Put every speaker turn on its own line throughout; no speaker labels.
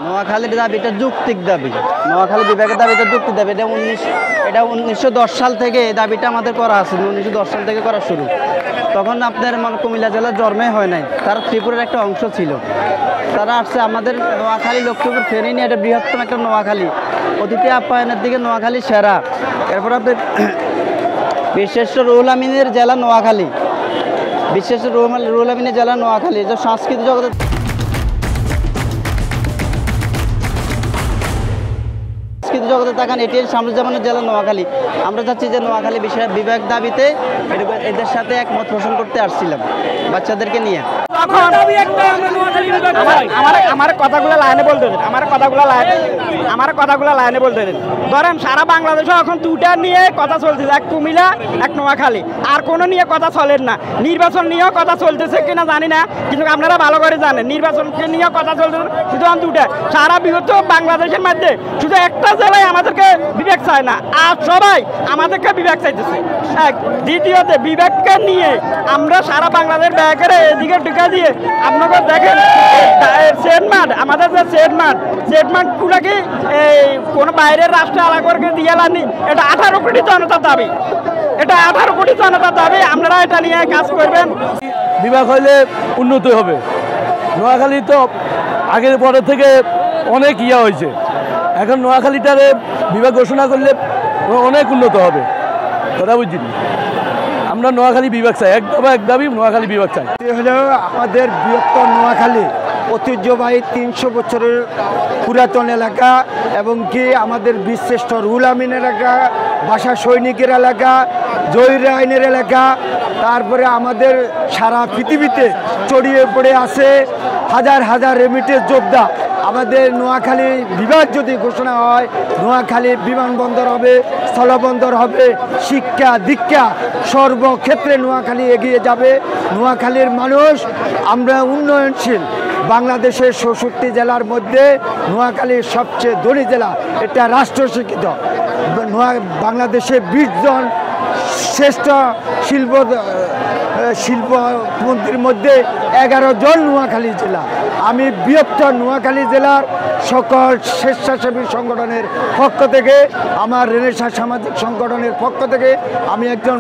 নোয়াখালীর দাবিটা যৌক্তিক দাবি। নোয়াখালী বিভাগের দাবিটা যৌক্তিক দাবি। এটা 1910 সাল থেকে এই দাবিটা আমাদের করা আছে। 1910 সাল থেকে করা শুরু। তখন আপনার কুমিল্লা জেলার জন্মে হয় নাই, তারা ত্রিপুরার একটা অংশ ছিল। তারা আসছে আমাদের নোয়াখালী লক্ষ্মীপুর ফেনী নিয়ে, এটা বৃহত্তম একটা নোয়াখালী। অতিথি আপ্যায়নের দিকে নোয়াখালী সেরা। এরপর আপনার বিশেষ রুহুল আমিনের জেলা নোয়াখালী, বিশেষ রুহুল আমিনের জেলা নোয়াখালী। যে সাংস্কৃতিক জগতের জগতে তাকান, এটি শামসুজ্জামানের জেলা নোয়াখালী। আমরা চাচ্ছি যে নোয়াখালী বিষয় বিভাগ দাবিতে এদের সাথে একমত পোষণ করতে আসছিলাম বাচ্চাদেরকে নিয়ে।
আমার কথাগুলো লাইনে বলতে দেন। ধরেন সারা বাংলাদেশে এখন দুটা নিয়ে কথা চলতেছে, এক কুমিল্লা এক নোয়াখালী, আর কোনো নিয়ে কথা চলেন না। নির্বাচন নিয়েও কথা চলতেছে কিনা জানি না, কিন্তু আপনারা ভালো করে জানেন নির্বাচনকে নিয়ে কথা চলতেছে শুধু দুটা। সারা বৃহত্তর বাংলাদেশের মধ্যে শুধু একটা জেলায় আমাদেরকে বিবেক চায় না, আর সবাই আমাদেরকে বিবেক চাইতেছে। এক দ্বিতীয়তে বিবেককে নিয়ে আমরা সারা বাংলাদেশ ব্যাগের এদিকে ঢুকা দিয়ে আপনাকে দেখেন সেটমার্ট, আমাদের যে সেটমার্টগুলো কি এই কোনো বাইরের রাষ্ট্রে আলাদা করে দিয়ে আনি। এটা 18 কোটি জনতার দাবি, আপনারা এটা নিয়ে কাজ করবেন।
বিভাগ হইলে উন্নতি হবে। নোয়াখালী তো আগের পরে থেকে অনেক হয়েছে, এখন নোয়াখালীটারে বিভাগ ঘোষণা করলে অনেক উন্নত হবে। কথা বুঝছি, আমরা নোয়াখালী বিভাগ চাই, এক দাবি নোয়াখালী বিভাগ চাই।
হলো আমাদের বৃহত্তর নোয়াখালী ঐতিহ্যবাহী 300 বছরের পুরাতন এলাকা, এবং কি আমাদের বীরশ্রেষ্ঠ রুহুল আমিন এলাকা, ভাষা সৈনিকের এলাকা, জহির আইনের এলাকা। তারপরে আমাদের সারা পৃথিবীতে ছড়িয়ে পড়ে আছে হাজার হাজার রেমিটেন্স যোদ্ধা। আমাদের নোয়াখালী বিভাগ যদি ঘোষণা হয়, নোয়াখালী বিমানবন্দর হবে, স্থলবন্দর হবে, শিক্ষা দীক্ষা সর্বক্ষেত্রে নোয়াখালী এগিয়ে যাবে। নোয়াখালীর মানুষ আমরা উন্নয়নশীল। বাংলাদেশের 64 জেলার মধ্যে নোয়াখালীর সবচেয়ে ধনী জেলা, এটা রাষ্ট্র স্বীকৃত। বাংলাদেশে 20 জন শ্রেষ্ঠ শিল্পমন্ত্রীর মধ্যে 11 জন নোয়াখালী জেলা। আমি বৃহত্তর নোয়াখালী জেলার সকল স্বেচ্ছাসেবী সংগঠনের পক্ষ থেকে, আমার রেনেসাঁ সামাজিক সংগঠনের পক্ষ থেকে, আমি একজন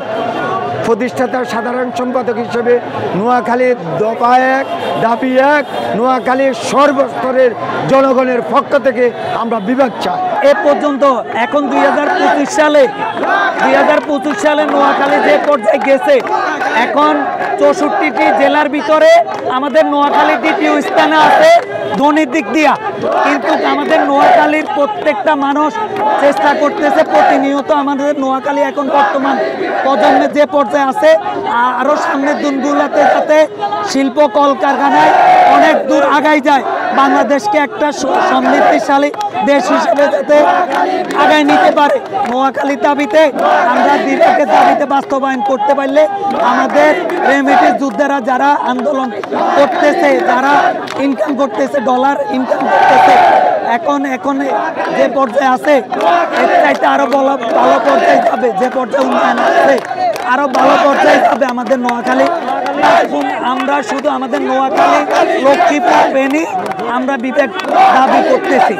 প্রতিষ্ঠাতার সাধারণ সম্পাদক হিসেবে নোয়াখালীর দফা 1 দাবি 1 নোয়াখালীর সর্বস্তরের জনগণের পক্ষ থেকে আমরা বিভাগ চাই।
এ পর্যন্ত এখন 2025 সালে নোয়াখালী যে পর্যায়ে গেছে, এখন 64টি জেলার ভিতরে আমাদের নোয়াখালী দ্বিতীয় স্থানে আছে ধনীর দিক দিয়া। কিন্তু আমাদের নোয়াখালীর প্রত্যেকটা মানুষ চেষ্টা করতেছে প্রতিনিয়ত আমাদের নোয়াখালী এখন বর্তমান প্রজন্মের যে পর্যায়ে আছে, আরও সামনের দিনগুলোতে যাতে শিল্প কলকারখানায় অনেক দূর আগায় যায়, বাংলাদেশকে একটা সমৃদ্ধিশালী দেশ হিসেবে যাতে আগায় নিতে পারে। নোয়াখালীর দাবিতে আমরা বিভাগের দাবিতে বাস্তবায়ন করতে পারলে আমাদের রেমিটেন্স যোদ্ধারা যারা আন্দোলন করতেছে, যারা ইনকাম করতেছে, ডলার ইনকাম করতেছে, এখন যে পর্যায়ে আছে এর চাইতে আরো ভালো পর্যায়ে যাবে। যে পর্যায়ে উন্নয়ন আছে আরো ভালো পর্যায়ে যাবে আমাদের নোয়াখালী। আমরা শুধু আমাদের নোয়াখালী লক্ষ্মীপুর ফেনী আমরা বিভাগ দাবি করতেছি।